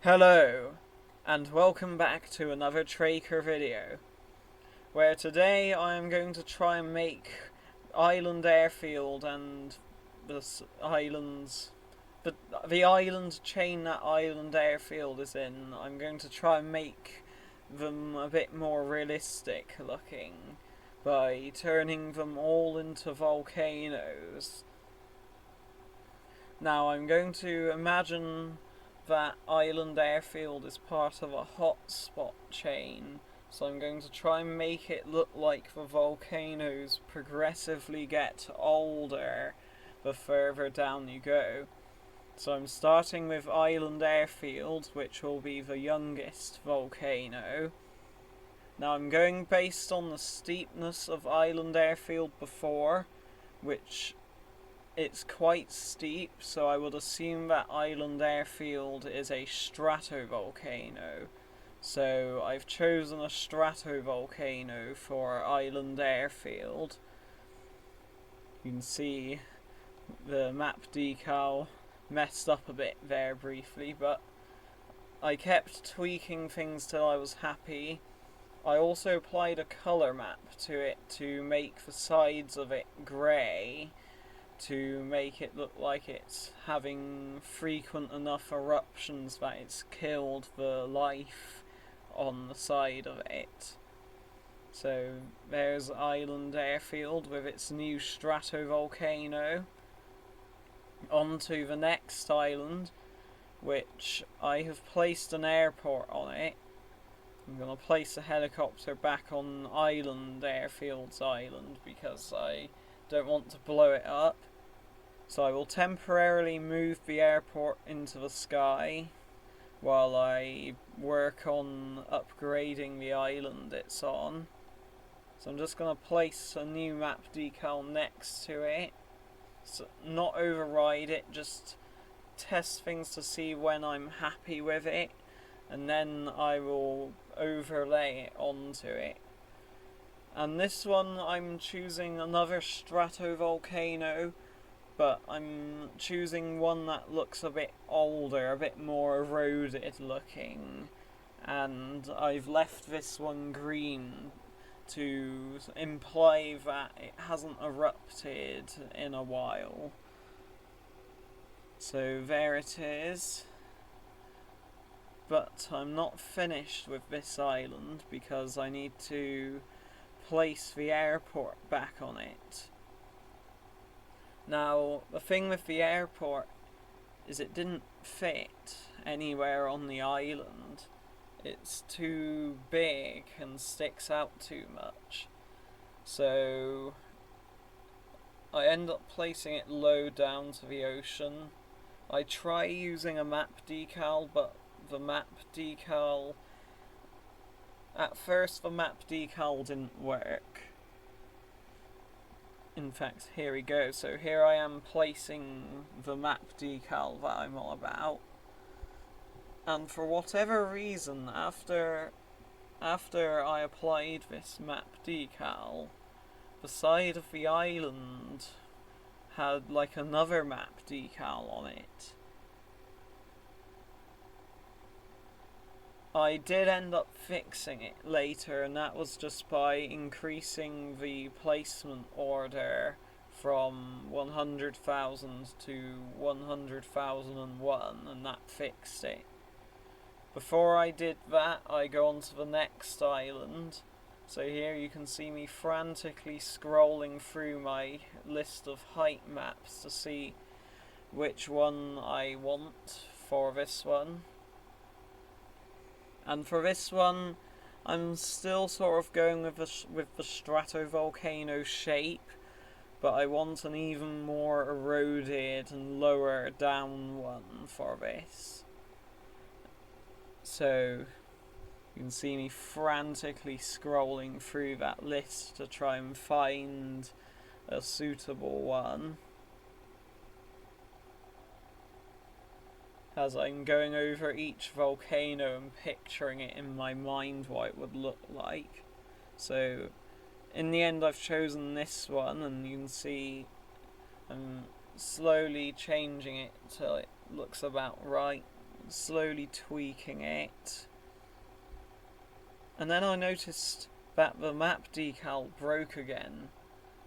Hello, and welcome back to another Tracker video, where today I am going to try and make Island Airfield and the island chain that Island Airfield is in. I'm going to try and make them a bit more realistic looking by turning them all into volcanoes. Now I'm going to imagine that Island Airfield is part of a hotspot chain, so I'm going to try and make it look like the volcanoes progressively get older the further down you go. So I'm starting with Island Airfield, which will be the youngest volcano. Now I'm going based on the steepness of Island Airfield before, which it's quite steep, so I would assume that Island Airfield is a stratovolcano. So I've chosen a stratovolcano for Island Airfield. You can see the map decal messed up a bit there briefly, but I kept tweaking things till I was happy. I also applied a colour map to it to make the sides of it grey, to make it look like it's having frequent enough eruptions that it's killed the life on the side of it. So there's Island Airfield with its new stratovolcano. On to the next island, which I have placed an airport on it. I'm going to place a helicopter back on Island Airfield's island because I don't want to blow it up. So I will temporarily move the airport into the sky while I work on upgrading the island it's on. So I'm just going to place a new map decal next to it. So not override it, just test things to see when I'm happy with it, and then I will overlay it onto it. And this one I'm choosing another stratovolcano, but I'm choosing one that looks a bit older, a bit more eroded looking, and I've left this one green to imply that it hasn't erupted in a while. So there it is. But I'm not finished with this island because I need to place the airport back on it. Now, the thing with the airport is it didn't fit anywhere on the island. It's too big and sticks out too much. So I end up placing it low down to the ocean. I try using a map decal, but the map decal... At first the map decal didn't work. In fact, here we go. So here I am placing the map decal that I'm all about. And for whatever reason, after I applied this map decal, the side of the island had like another map decal on it. I did end up fixing it later, and that was just by increasing the placement order from 100,000 to 100,001, and that fixed it. Before I did that, I go on to the next island. So here you can see me frantically scrolling through my list of height maps to see which one I want for this one. And for this one, I'm still sort of going with the stratovolcano shape, but I want an even more eroded and lower down one for this. So you can see me frantically scrolling through that list to try and find a suitable one, as I'm going over each volcano and picturing it in my mind what it would look like. So in the end I've chosen this one, and you can see I'm slowly changing it till it looks about right slowly tweaking it. And then I noticed that the map decal broke again.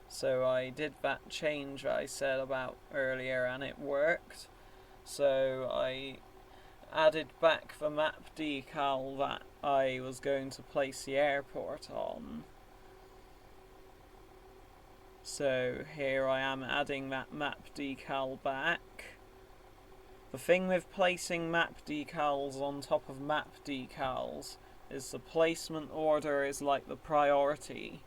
So I did that change that I said about earlier and it worked. So I added back the map decal that I was going to place the airport on. So here I am adding that map decal back. The thing with placing map decals on top of map decals is the placement order is like the priority.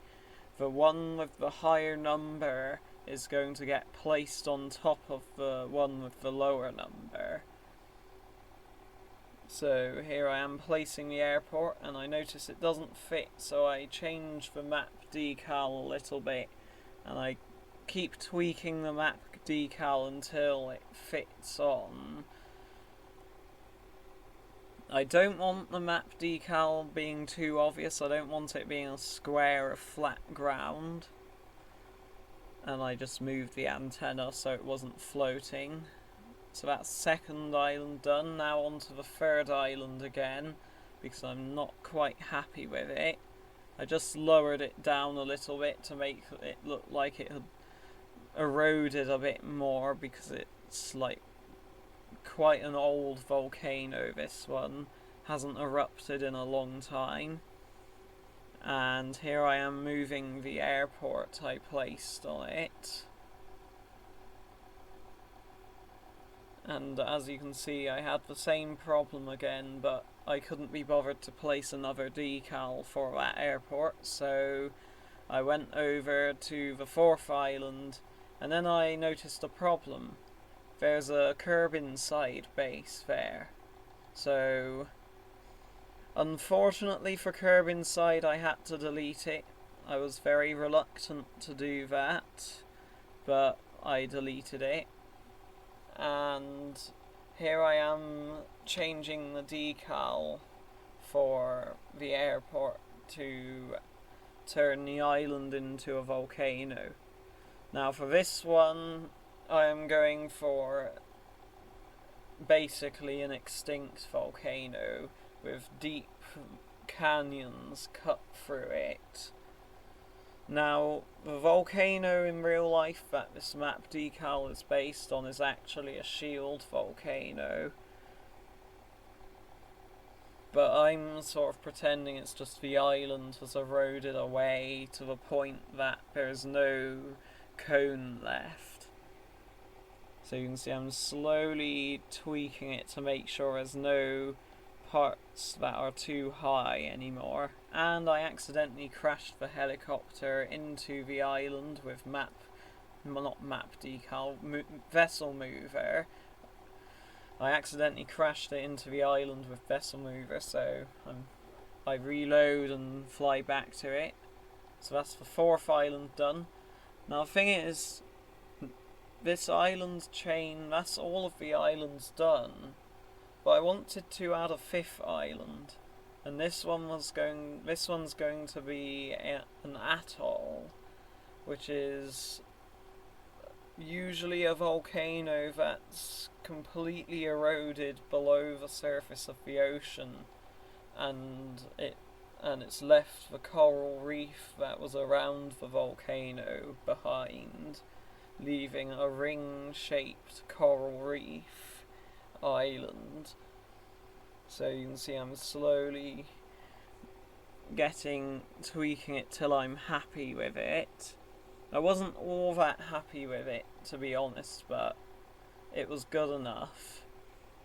The one with the higher number is going to get placed on top of the one with the lower number. So here I am placing the airport and I notice it doesn't fit, so I change the map decal a little bit and I keep tweaking the map decal until it fits on. I don't want the map decal being too obvious, I don't want it being a square of flat ground. And I just moved the antenna so it wasn't floating. So that's second island done. Now on to the third island again, because I'm not quite happy with it. I just lowered it down a little bit to make it look like it had eroded a bit more, because it's like quite an old volcano. This one hasn't erupted in a long time. And here I am moving the airport I placed on it. And as you can see, I had the same problem again, but I couldn't be bothered to place another decal for that airport, so I went over to the fourth island, and then I noticed a problem. There's a curb inside base there. So unfortunately for curb inside, I had to delete it. I was very reluctant to do that, but I deleted it. And here I am changing the decal for the airport to turn the island into a volcano. Now for this one, I am going for basically an extinct volcano with deep canyons cut through it. Now, the volcano in real life that this map decal is based on is actually a shield volcano. But I'm sort of pretending it's just the island has eroded away to the point that there's no cone left. So you can see I'm slowly tweaking it to make sure there's no parts that are too high anymore. And I accidentally crashed the helicopter into the island with vessel mover. I accidentally crashed it into the island with vessel mover, so I reload and fly back to it. So that's the fourth island done. Now the thing is, this island chain, that's all of the islands done. But I wanted to add a fifth island, and this one's going to be an atoll, which is usually a volcano that's completely eroded below the surface of the ocean, and it's left the coral reef that was around the volcano behind, leaving a ring-shaped coral reef island. So you can see I'm slowly tweaking it till I'm happy with it. I wasn't all that happy with it, to be honest, but it was good enough.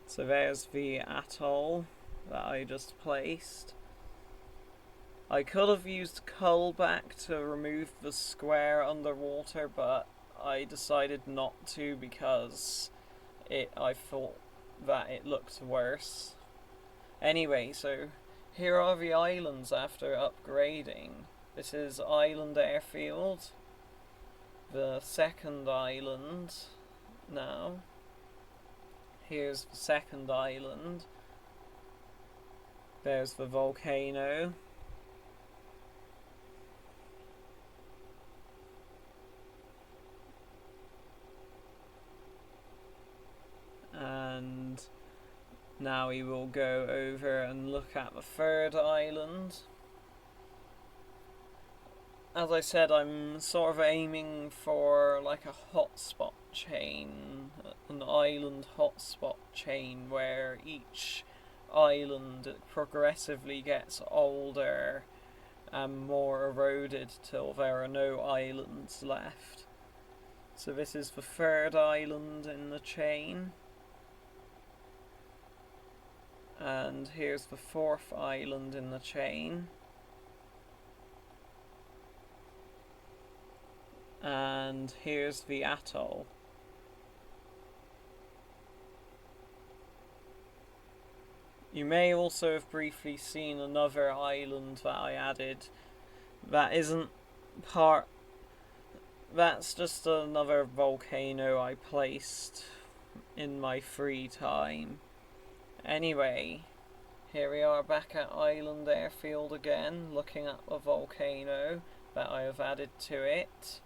So there's the atoll that I just placed. I could have used Cullback to remove the square underwater, but I decided not to because I thought that it looked worse. Anyway, so here are the islands after upgrading. This is Island Airfield, the second island now. Here's the second island. There's the volcano. And Now we will go over and look at the third island. As I said, I'm sort of aiming for like a hotspot chain, an island hotspot chain where each island progressively gets older and more eroded till there are no islands left. So this is the third island in the chain. And here's the fourth island in the chain. And here's the atoll. You may also have briefly seen another island that I added that isn't part... That's just another volcano I placed in my free time. Anyway, here we are back at Island Airfield again, looking at the volcano that I have added to it.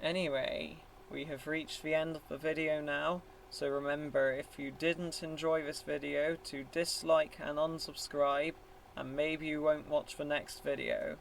Anyway, we have reached the end of the video now, so remember, if you didn't enjoy this video, to dislike and unsubscribe, and maybe you won't watch the next video.